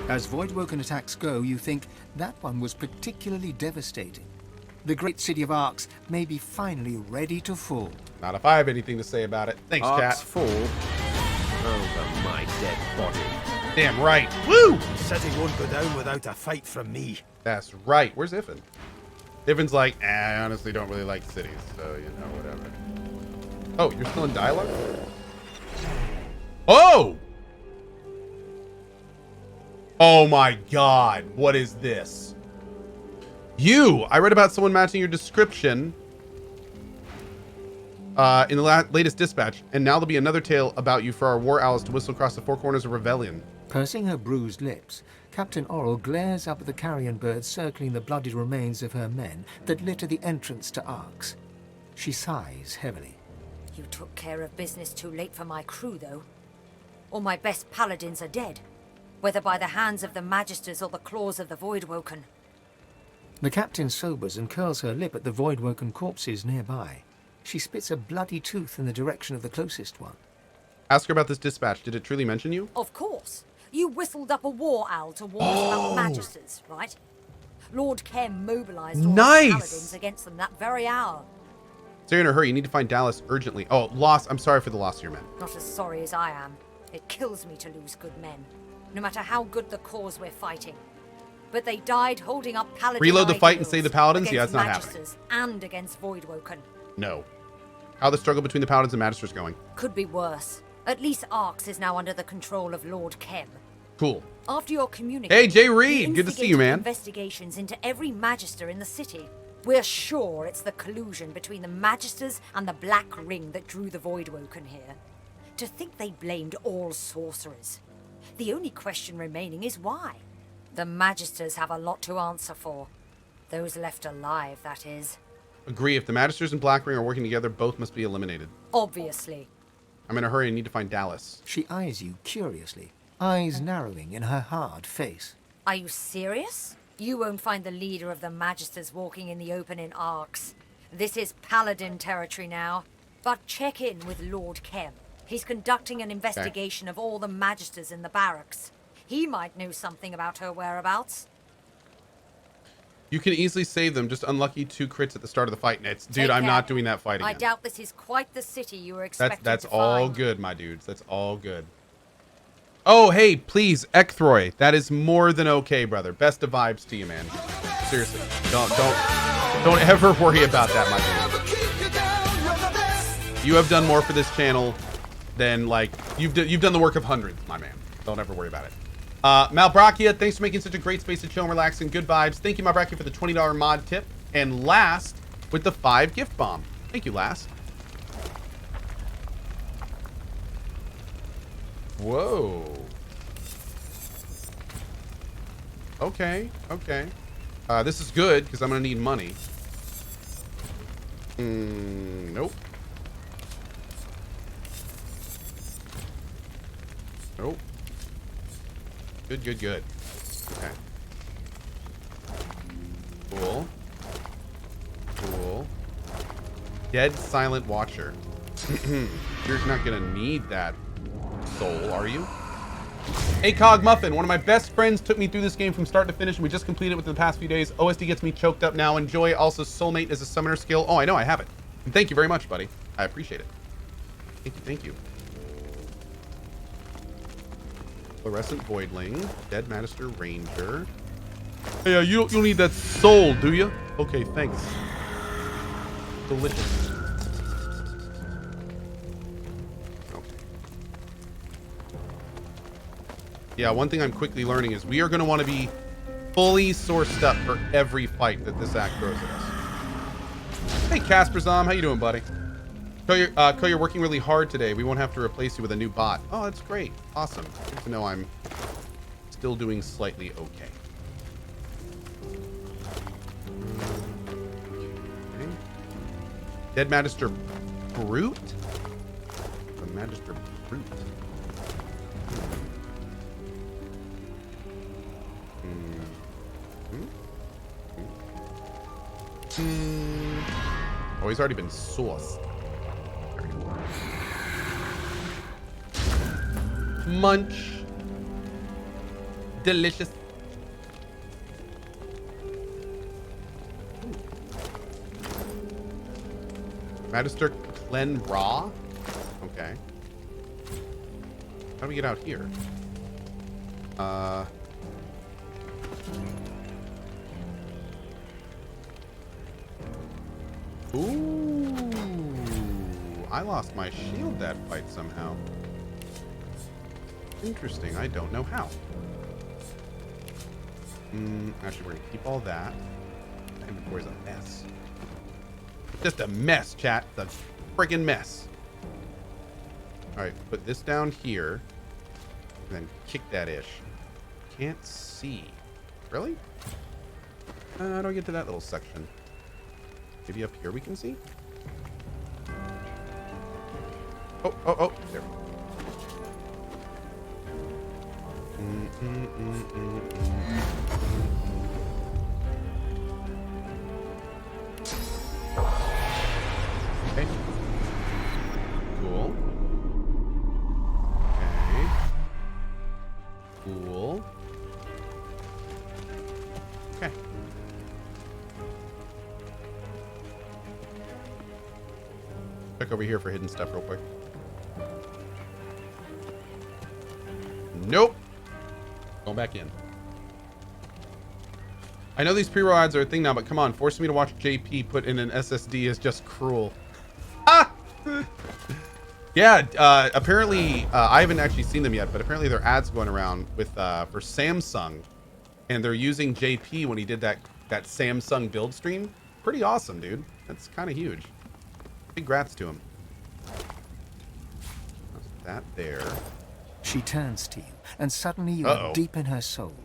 As Voidwoken attacks go, you think that one was particularly devastating. The great city of Arx may be finally ready to fall. Not if I have anything to say about it. Thanks, Arx chat. fall over my dead body. Damn right. Woo! The city won't go down without a fight from me. That's right. Where's Iffin? Iffin's like, I honestly don't really like cities, so, you know, whatever. Oh, you're still in dialogue? Oh! Oh my god. What is this? I read about someone matching your description in the latest dispatch, and now there'll be another tale about you for our war owls to whistle across the four corners of Rebellion. Pursing her bruised lips, Captain Oral glares up at the carrion birds circling the bloodied remains of her men that litter the entrance to Arx. She sighs heavily. You took care of business too late for my crew, though. All my best paladins are dead, whether by the hands of the Magisters or the claws of the Voidwoken. The captain sobers and curls her lip at the Voidwoken corpses nearby. She spits a bloody tooth in the direction of the closest one. Ask her about this dispatch. Did it truly mention you? Of course. You whistled up a war owl to warn us about the Magisters, right? Lord Kem mobilized all the paladins against them that very hour. So you're in a hurry. You need to find Dallas urgently. Oh, loss. I'm sorry for the loss of your men. Not as sorry as I am. It kills me to lose good men, no matter how good the cause we're fighting. But they died holding up paladin Reload the fight and ideals save the paladins? Yeah, against it's not happening. Magisters and against Voidwoken. No. How the struggle between the paladins and magisters going? Could be worse. At least Arx is now under the control of Lord Kem. Cool. After your communication, Hey, Jay Reed. Good to see you, man. Investigations into every Magister in the city. We're sure it's the collusion between the Magisters and the Black Ring that drew the Voidwoken here. To think they blamed all sorcerers. The only question remaining is why. The Magisters have a lot to answer for. Those left alive, that is. Agree. If the magisters and Black Ring are working together, both must be eliminated. Obviously. I'm in a hurry and need to find Dallas. She eyes you curiously, eyes narrowing in her hard face. Are you serious? You won't find the leader of the Magisters walking in the open in Arx. This is Paladin territory now. But check in with Lord Kem. He's conducting an investigation of all the Magisters in the barracks. He might know something about her whereabouts. You can easily save them. Just unlucky 2 crits at the start of the fight. Dude, I'm not doing that fight again. I doubt this is quite the city you were expecting That's to all find. good, my dudes. That's all good. Oh, hey, please, Ekthroy. That is more than okay, brother. Best of vibes to you, man. Seriously. Don't ever worry about that, my dude. You have done more for this channel than, like, you've done the work of hundreds, my man. Don't ever worry about it. Malbrachia, thanks for making such a great space to chill and relax and good vibes. Thank you, Malbrachia, for the $20 mod tip. And Last with the 5 gift bomb. Thank you, Last. Whoa. Okay. This is good because I'm going to need money. Nope. Nope. Good. Okay. Cool. Dead Silent Watcher. You're not gonna need that soul, are you? Hey, Cog Muffin, one of my best friends took me through this game from start to finish, and we just completed it within the past few days. OSD gets me choked up now. Enjoy. Also, Soulmate is a summoner skill. Oh, I know, I have it. And thank you very much, buddy. I appreciate it. Thank you. Fluorescent Voidling, Dead Magister Ranger. Hey, you don't need that soul, do you? Okay, thanks. Delicious. Okay. Yeah, one thing I'm quickly learning is we are going to want to be fully sourced up for every fight that this act throws at us. Hey, Casperzom, how you doing, buddy? Ko, you're working really hard today. We won't have to replace you with a new bot. Oh, that's great. Awesome. Good to know I'm still doing slightly okay. Dead Magister Brute? The Magister Brute. Oh, he's already been sauced. Munch. Delicious. Magister Clen Raw? Okay. How do we get out here? Ooh. I lost my shield that fight somehow. Interesting. I don't know how. Actually, we're gonna keep all that. My inventory's a mess. Just a mess, chat. It's a friggin' mess. Alright, put this down here. And then kick that ish. Can't see. Really? How do I get to that little section? Maybe up here we can see? Oh, there. Okay. Cool. Okay. Cool. Okay. Check over here for hidden stuff real quick. Nope. Going back in. I know these pre-roll ads are a thing now, but come on, forcing me to watch JP put in an SSD is just cruel. Ah! Yeah, apparently, I haven't actually seen them yet, but apparently there are ads going around with for Samsung, and they're using JP when he did that Samsung build stream. Pretty awesome, dude. That's kind of huge. Congrats to him. That there. She turns to you, and suddenly you are deep in her soul.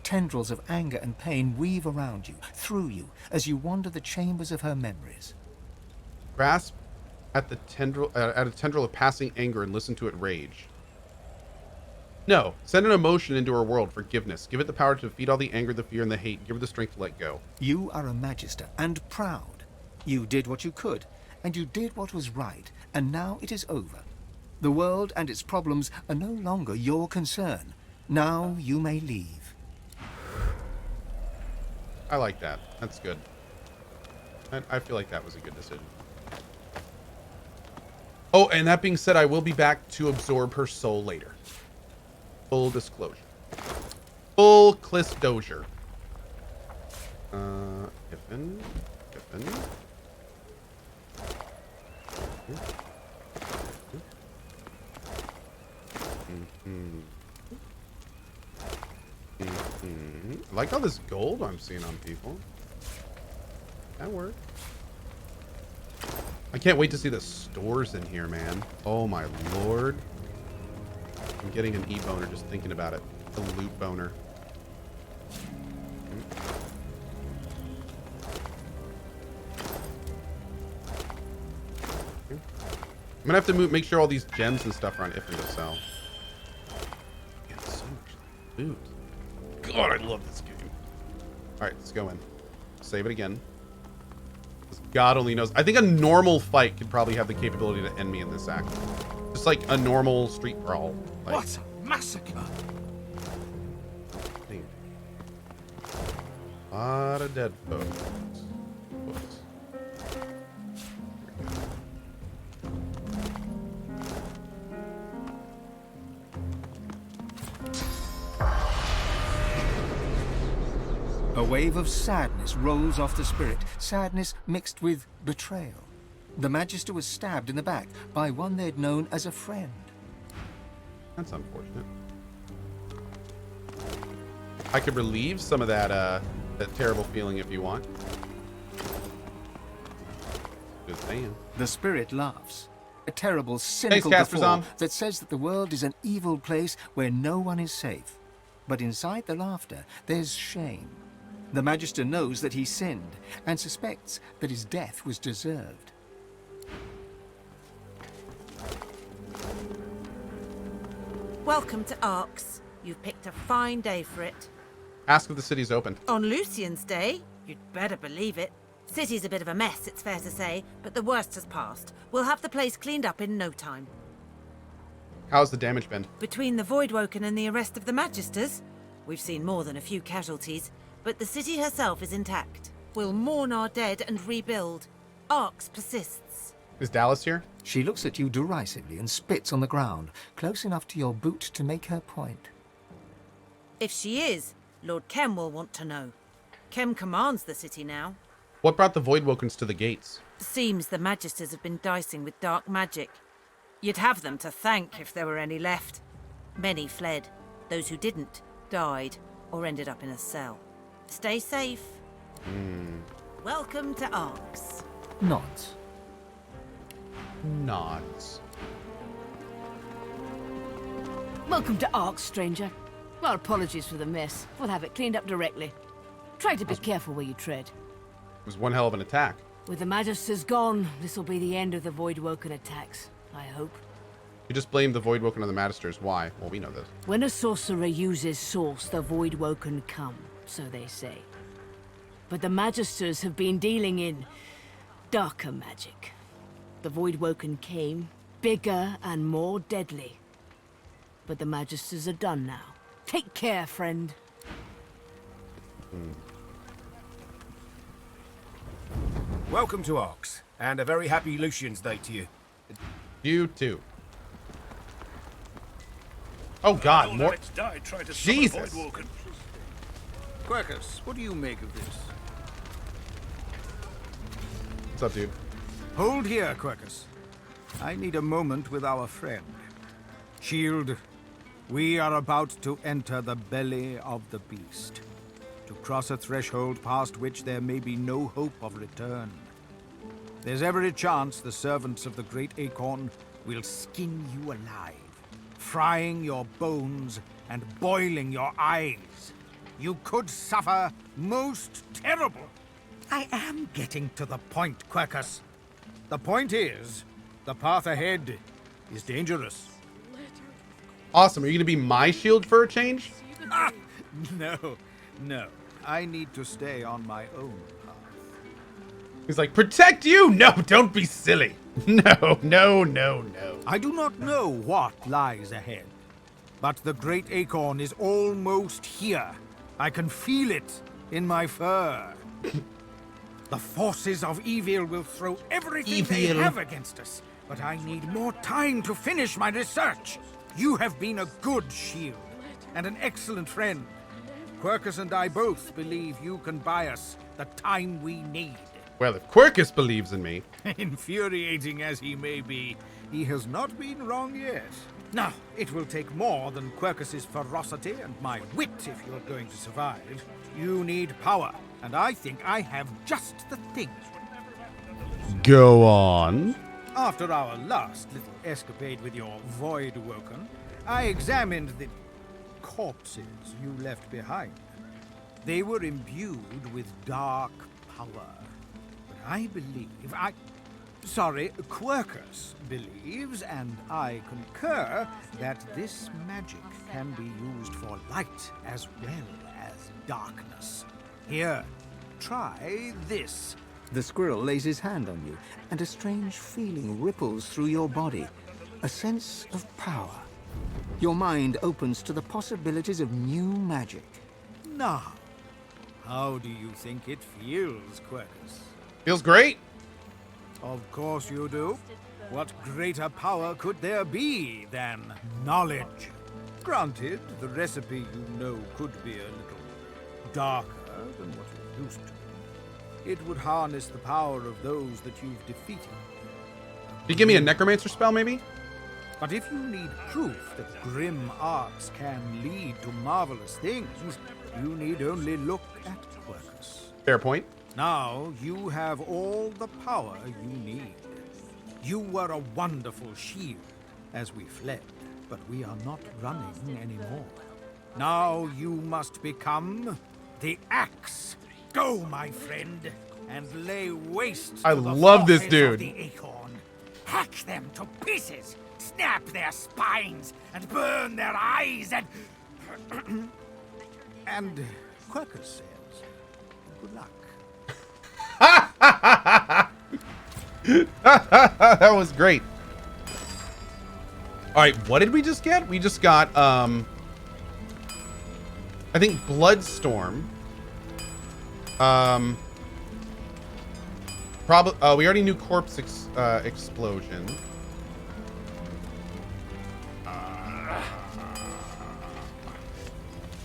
Tendrils of anger and pain weave around you, through you, as you wander the chambers of her memories. Grasp at the tendril, at a tendril of passing anger and listen to it rage. No, send an emotion into her world, forgiveness. Give it the power to defeat all the anger, the fear, and the hate. Give her the strength to let go. You are a magister, and proud. You did what you could, and you did what was right, and now it is over. The world and its problems are no longer your concern. Now you may leave. I like that. That's good. I feel like that was a good decision. Oh, and that being said, I will be back to absorb her soul later. Full disclosure. Full Cliss Dozier. Kiffin. I like all this gold I'm seeing on people. That worked. I can't wait to see the stores in here, man. Oh my lord. I'm getting an e-boner just thinking about it. A loot boner. I'm gonna have to make sure all these gems and stuff are on Ifrin to sell. Man, so much loot. God, I love this game. Alright, let's go in. Save it again. God only knows. I think a normal fight could probably have the capability to end me in this act. Just like a normal street brawl. Like, What a massacre! A lot of dead folks. A wave of sadness rolls off the spirit, sadness mixed with betrayal. The Magister was stabbed in the back by one they'd known as a friend. That's unfortunate. I could relieve some of that that terrible feeling if you want. Just saying. The spirit laughs. A terrible, cynical Thanks, guffaw Casperzon. that says that the world is an evil place where no one is safe. But inside the laughter, there's shame. The Magister knows that he sinned and suspects that his death was deserved. Welcome to Arx. You've picked a fine day for it. Ask if the city's open. On Lucian's day? You'd better believe it. City's a bit of a mess, it's fair to say, but the worst has passed. We'll have the place cleaned up in no time. How's the damage been? Between the Voidwoken and the arrest of the Magisters, We've seen more than a few casualties, but the city herself is intact. We'll mourn our dead and rebuild. Arx persists. Is Dallas here? She looks at you derisively and spits on the ground, close enough to your boot to make her point. If she is, Lord Kem will want to know. Kem commands the city now. What brought the Voidwokens to the gates? Seems the Magisters have been dicing with dark magic. You'd have them to thank if there were any left. Many fled. Those who didn't died or ended up in a cell. Stay safe. Welcome to Arx. Nods. Nods. Welcome to Arx, stranger. Our apologies for the mess. We'll have it cleaned up directly. Try to be careful where you tread. It was one hell of an attack. With the Magisters gone, this will be the end of the Voidwoken attacks, I hope. You just blamed the Voidwoken on the Magisters. Why? Well, we know this. When a sorcerer uses Source, the Voidwoken come, so they say. But the Magisters have been dealing in darker magic. The Voidwoken came, bigger and more deadly. But the Magisters are done now. Take care, friend. Welcome to Arx, and a very happy Lucian's Day to you. You too. Oh God, more. Jesus. Quercus, what do you make of this? What's up, dude? Hold here, Quercus. I need a moment with our friend. Shield, we are about to enter the belly of the beast. To cross a threshold past which there may be no hope of return. There's every chance the servants of the great Acorn will skin you alive, frying your bones and boiling your eyes. You could suffer most terrible. I am getting to the point, Quercus. The point is, the path ahead is dangerous. Awesome. Are you gonna be my shield for a change? Ah, no. I need to stay on my own path. He's like, protect you? No, don't be silly. No. I do not know what lies ahead, but the great Acorn is almost here. I can feel it in my fur. The forces of evil will throw everything they have against us, but I need more time to finish my research. You have been a good shield and an excellent friend. Quercus and I both believe you can buy us the time we need. Well, if Quercus believes in me. Infuriating as he may be, he has not been wrong yet. Now, it will take more than Quercus's ferocity and my wit if you're going to survive. You need power, and I think I have just the thing. Go on. After our last little escapade with your Voidwoken, I examined the corpses you left behind. They were imbued with dark power. But I believe Quercus believes, and I concur, that this magic can be used for light as well as darkness. Here, try this. The squirrel lays his hand on you, and a strange feeling ripples through your body. A sense of power. Your mind opens to the possibilities of new magic. Now, how do you think it feels, Quercus? Feels great. Of course you do. What greater power could there be than knowledge? Granted, the recipe you know could be a little darker than what you're used to. It would harness the power of those that you've defeated. You give me a necromancer spell, maybe? But if you need proof that grim arts can lead to marvelous things, you need only look at Quercus. Fair point. Now you have all the power you need. You were a wonderful shield as we fled, but we are not running anymore. Now you must become the axe. Go, my friend, and lay waste I to the love this forces dude. of the Acorn. Hack them to pieces, snap their spines, and burn their eyes, and... and Quercus says, good luck. That was great. All right, what did we just get? We just got a I think Bloodstorm. Probably. We already knew Corpse Explosion.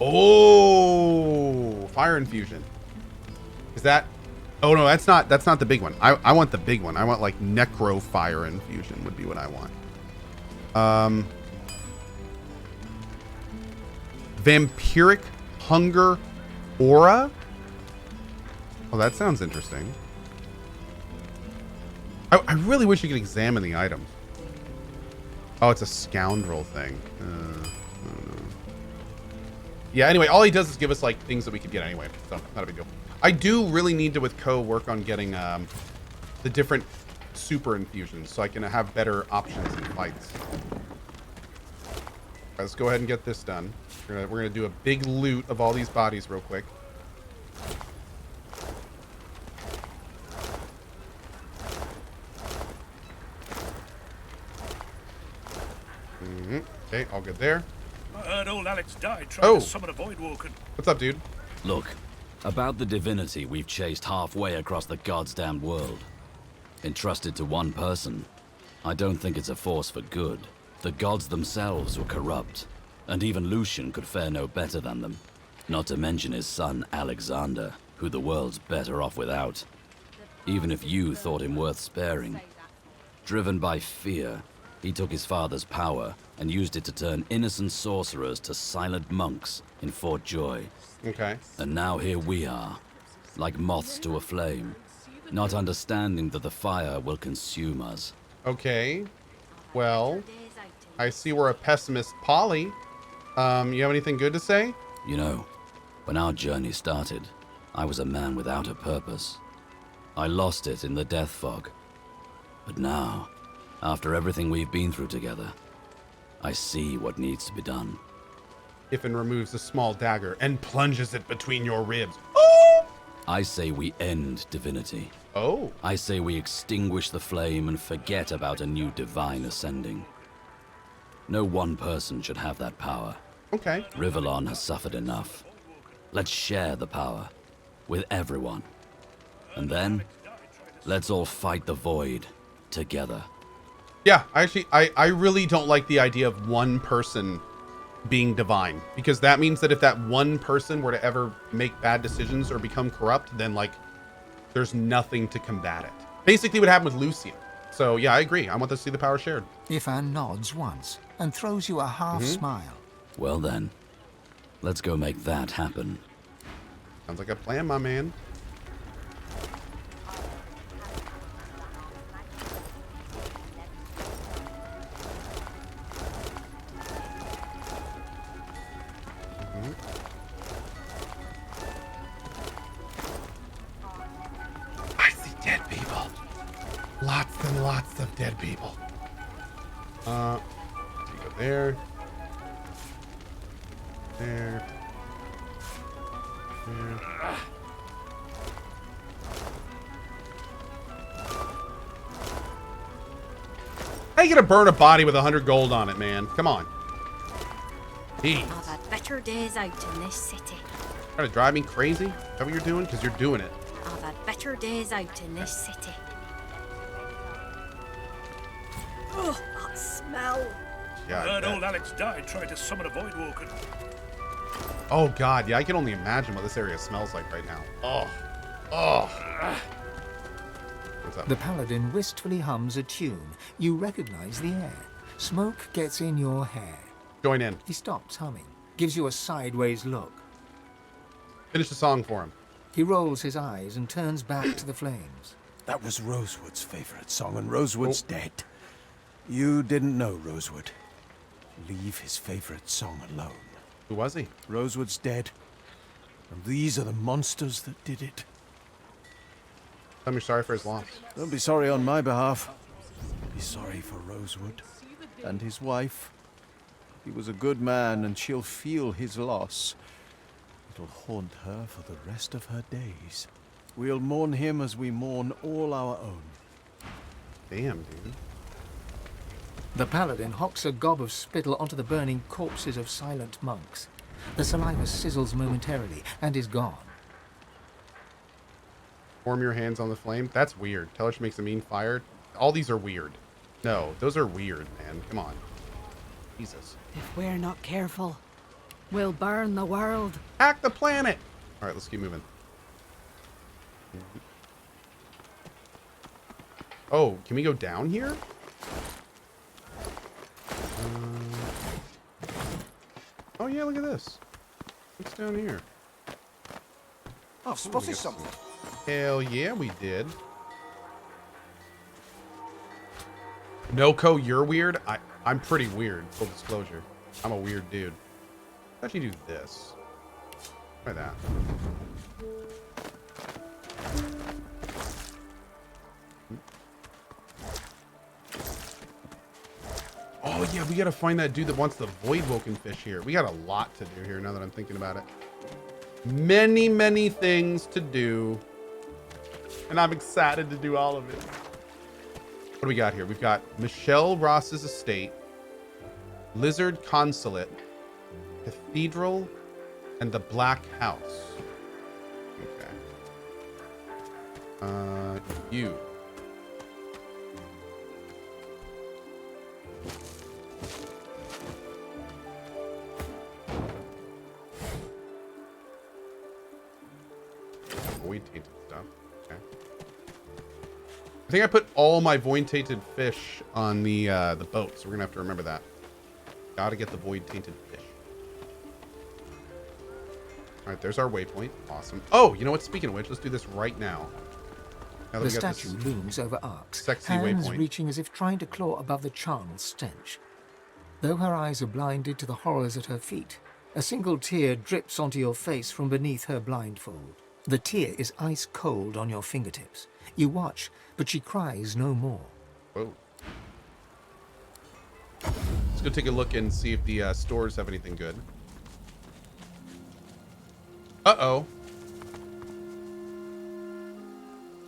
Oh, Fire Infusion. Is that? Oh no, that's not the big one. I want the big one. I want like Necro Fire Infusion would be what I want. Vampiric Hunger Aura. Oh, that sounds interesting. I really wish you could examine the items. Oh, it's a scoundrel thing. I don't know. Yeah, anyway, all he does is give us like things that we could get anyway, so not a big deal. I do really need to, with work on getting the different super infusions so I can have better options in fights. Let's go ahead and get this done. We're gonna do a big loot of all these bodies real quick. Okay, all good there. I heard old Alex died trying to summon a Voidwalker. What's up, dude? Look, about the Divinity we've chased halfway across the God's damned world. Entrusted to one person, I don't think it's a force for good. The gods themselves were corrupt, and even Lucian could fare no better than them. Not to mention his son, Alexander, who the world's better off without. Even if you thought him worth sparing. Driven by fear, he took his father's power and used it to turn innocent sorcerers to silent monks in Fort Joy. Okay. And now here we are, like moths to a flame, not understanding that the fire will consume us. Okay. Well, I see we're a pessimist, Polly. You have anything good to say? You know, when our journey started, I was a man without a purpose. I lost it in the death fog. But now, after everything we've been through together, I see what needs to be done. Iffin removes a small dagger and plunges it between your ribs. Oh! I say we end Divinity. Oh. I say we extinguish the flame and forget about a new divine ascending. No one person should have that power. Okay. Rivellon has suffered enough. Let's share the power with everyone. And then, let's all fight the void together. Yeah, I really don't like the idea of one person being divine, because that means that if that one person were to ever make bad decisions or become corrupt, then like there's nothing to combat it. Basically what happened with Lucian. So yeah, I agree. I want to see the power shared. Ifan nods once and throws you a half smile. Well then, let's go make that happen. Sounds like a plan, my man. I see dead people. Lots and lots of dead people. You go there. There. There. How you gonna burn a body with 100 gold on it, man? Come on. Jeez. I've had better days out in this city. Trying to drive me crazy? Is that what you're doing? Because you're doing it. I've had better days out in this city. Oh, that smell. Yeah. I heard old Alex died trying to summon a Voidwalker. Oh god, yeah, I can only imagine what this area smells like right now. Oh. Oh. What's up? The paladin wistfully hums a tune. You recognize the air. Smoke gets in your hair. Join in. He stops humming, gives you a sideways look. Finish the song for him. He rolls his eyes and turns back to the flames. That was Rosewood's favorite song, and Rosewood's dead. You didn't know Rosewood. Leave his favorite song alone. Who was he? Rosewood's dead, and these are the monsters that did it. Tell me sorry for his loss. Don't be sorry on my behalf. Be sorry for Rosewood and his wife. He was a good man, and she'll feel his loss. It'll haunt her for the rest of her days. We'll mourn him as we mourn all our own. Damn, dude. The paladin hocks a gob of spittle onto the burning corpses of silent monks. The saliva sizzles momentarily and is gone. Warm your hands on the flame. That's weird. Tell her she makes a mean fire. All these are weird. No, those are weird, man. Come on. Jesus. If we're not careful, we'll burn the world. Hack the planet! All right, let's keep moving. Oh, can we go down here? Oh yeah, look at this. What's down here? I've spotted something. Hell yeah, we did. Noko, you're weird? I'm pretty weird, full disclosure. I'm a weird dude. Let's actually do this. Try that. Oh yeah, we gotta find that dude that wants the void woken fish here. We got a lot to do here now that I'm thinking about it. Many, many things to do. And I'm excited to do all of it. What do we got here? We've got Michelle Ross's estate, Lizard Consulate, Cathedral, and the Black House. Okay. You. Void tainted stuff. Okay. I think I put all my void tainted fish on the boat, so we're gonna have to remember that. Gotta get the void tainted fish. All right, there's our waypoint. Awesome. Oh, you know what? Speaking of which, let's do this right now. Now that The we got statue this looms over arcs, sexy hands waypoint. reaching as if trying to claw above the charnel stench. Though her eyes are blinded to the horrors at her feet, a single tear drips onto your face from beneath her blindfold. The tear is ice cold on your fingertips. You watch, but she cries no more. Whoa. Let's go take a look and see if the stores have anything good. Uh-oh.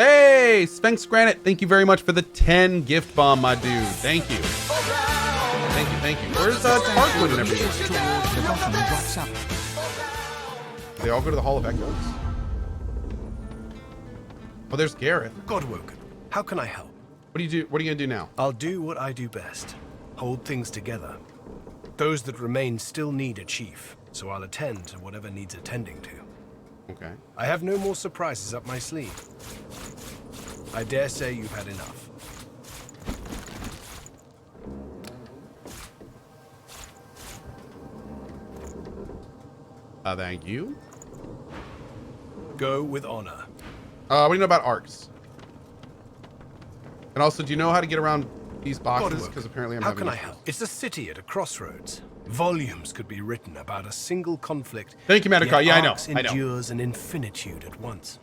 Hey, Sphinx Granite, thank you very much for the 10 gift bomb, my dude. Thank you. Thank you, thank you. Where's Tarquin and everything? Towards the bottom and drops out. They all go to the Hall of Echoes? Oh, there's Gareth. Godwoken, how can I help? What are you gonna do now? I'll do what I do best. Hold things together. Those that remain still need a chief, so I'll attend to whatever needs attending to. Okay. I have no more surprises up my sleeve. I dare say you've had enough. Thank you. Go with honor. What do you know about arcs? And also, do you know how to get around these boxes? Because apparently I'm how having can I issues. help? It's a city at a crossroads. Volumes could be written about a single conflict. Thank you, Medica. yet Yeah, I know. Arcs endures an infinitude at once.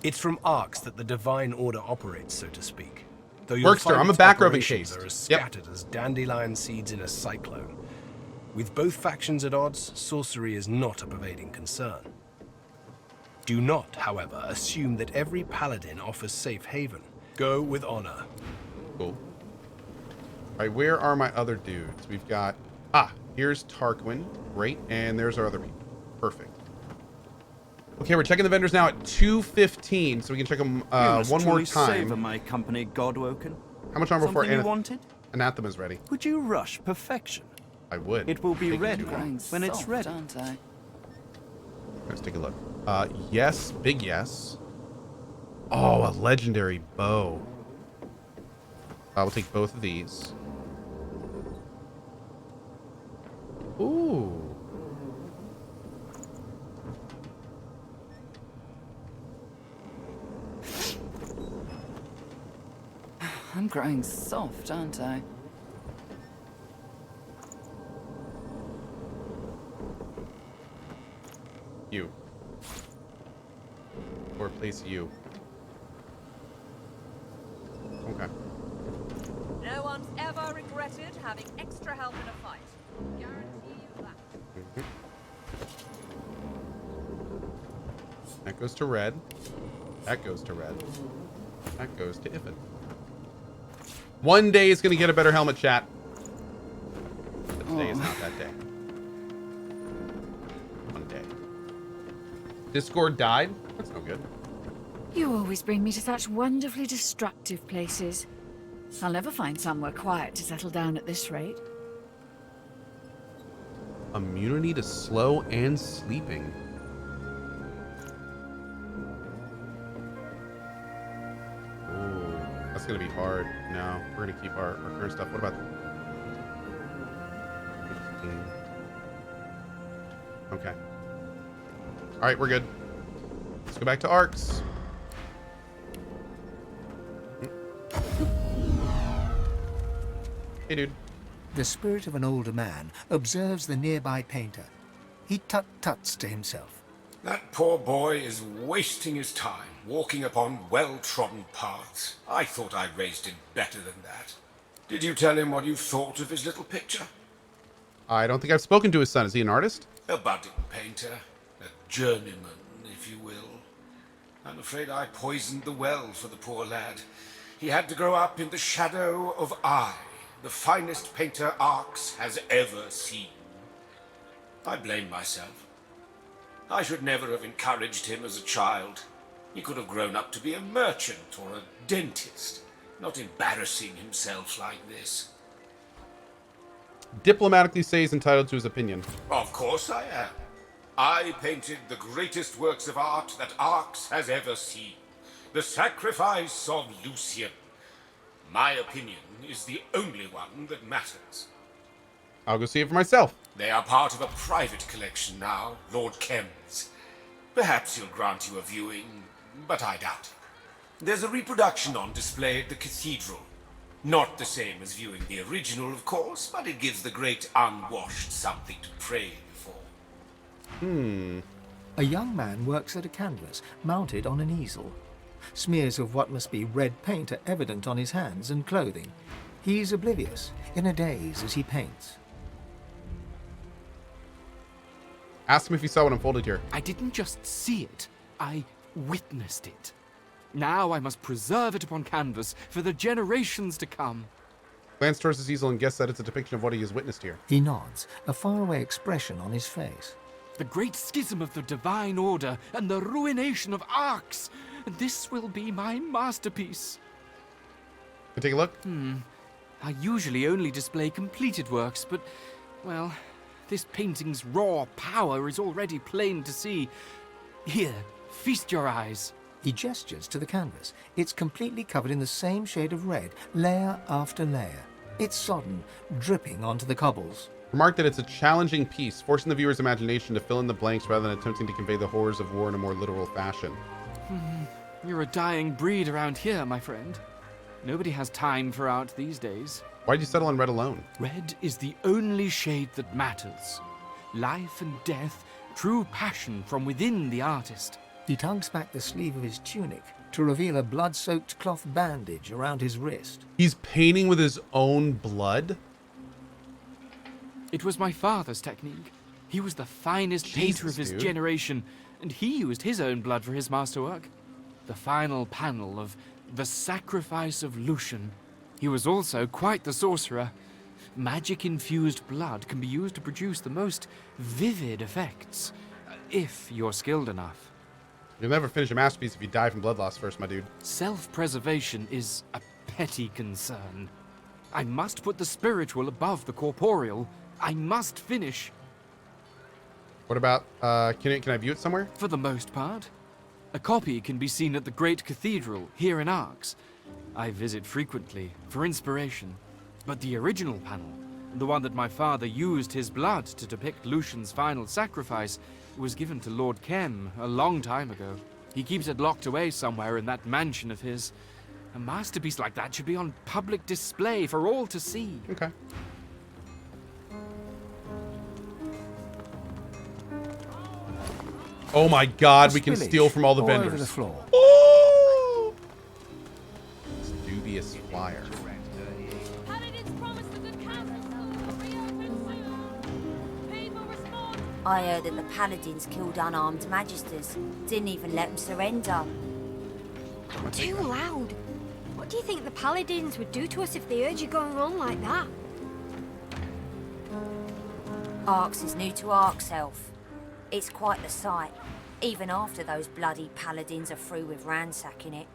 It's from arcs that the divine order operates, so to speak. Though you'll Workster, find I'm a its back row operations encased. are as Yep. scattered as dandelion seeds in a cyclone. With both factions at odds, sorcery is not a pervading concern. Do not, however, assume that every paladin offers safe haven. Go with honor. Cool. All right, where are my other dudes? We've got... here's Tarquin. Great. And there's our other people. Perfect. Okay, we're checking the vendors now at 2:15, so we can check them one more time. Savor my company, Godwoken. How much longer before Something you wanted? Anathema's ready? Would you rush perfection? I would. It will be Take it ready too long. when it's ready. Let's take a look. Yes, big yes. Oh, a legendary bow. I will take both of these. Ooh. I'm growing soft, aren't I? You. Or place you. Okay. No one's ever regretted having extra help in a fight. Guarantee you that. That goes to red. That goes to red. That goes to Ifin. One day is going to get a better helmet, chat. But today is not that day. Discord died? That's no good. You always bring me to such wonderfully destructive places. I'll never find somewhere quiet to settle down at this rate. Immunity to slow and sleeping. Oh, that's gonna be hard. No, we're gonna keep our current stuff. What about 15? Okay. All right, we're good. Let's go back to arcs. Hey, dude. The spirit of an older man observes the nearby painter. He tut-tuts to himself. That poor boy is wasting his time, walking upon well-trodden paths. I thought I raised him better than that. Did you tell him what you thought of his little picture? I don't think I've spoken to his son. Is he an artist? A budding painter, a journeyman, if you will. I'm afraid I poisoned the well for the poor lad. He had to grow up in the shadow of I, the finest painter Arx has ever seen. I blame myself. I should never have encouraged him as a child. He could have grown up to be a merchant or a dentist, not embarrassing himself like this. Diplomatically say he's entitled to his opinion. Of course I am. I painted the greatest works of art that Arx has ever seen. The Sacrifice of Lucian. My opinion is the only one that matters. I'll go see it for myself. They are part of a private collection now, Lord Kem's. Perhaps he'll grant you a viewing, but I doubt it. There's a reproduction on display at the cathedral. Not the same as viewing the original, of course, but it gives the great unwashed something to pray before. A young man works at a canvas, mounted on an easel. Smears of what must be red paint are evident on his hands and clothing. He's oblivious, in a daze as he paints. Ask him if he saw what unfolded here. I didn't just see it, I witnessed it. Now I must preserve it upon canvas for the generations to come. Glance towards his easel and guess that it's a depiction of what he has witnessed here. He nods, a faraway expression on his face. The great schism of the Divine Order and the ruination of Arx. This will be my masterpiece. Can I take a look? I usually only display completed works, but, well, this painting's raw power is already plain to see. Here, feast your eyes. He gestures to the canvas. It's completely covered in the same shade of red, layer after layer. It's sodden, dripping onto the cobbles. Remark that it's a challenging piece, forcing the viewer's imagination to fill in the blanks rather than attempting to convey the horrors of war in a more literal fashion. You're a dying breed around here, my friend. Nobody has time for art these days. Why'd you settle on red alone? Red is the only shade that matters. Life and death, true passion from within the artist. He tugs back the sleeve of his tunic to reveal a blood-soaked cloth bandage around his wrist. He's painting with his own blood? It was my father's technique. He was the finest painter of his generation, and he used his own blood for his masterwork. The final panel of The Sacrifice of Lucian. He was also quite the sorcerer. Magic-infused blood can be used to produce the most vivid effects, if you're skilled enough. You'll never finish a masterpiece if you die from blood loss first, my dude. Self-preservation is a petty concern. I must put the spiritual above the corporeal. I must finish. What about, can I view it somewhere? For the most part. A copy can be seen at the Great Cathedral, here in Arx. I visit frequently, for inspiration. But the original panel, the one that my father used his blood to depict Lucian's final sacrifice, was given to Lord Kem a long time ago. He keeps it locked away somewhere in that mansion of his. A masterpiece like that should be on public display for all to see. Okay. Oh my god, we can steal from all the vendors. Over the floor. Oh! This dubious flyer. I heard that the paladins killed unarmed magisters. Didn't even let them surrender. Too loud. What do you think the paladins would do to us if they heard you going on like that? Arx is new to Arx Elf. It's quite the sight. Even after those bloody paladins are through with ransacking it.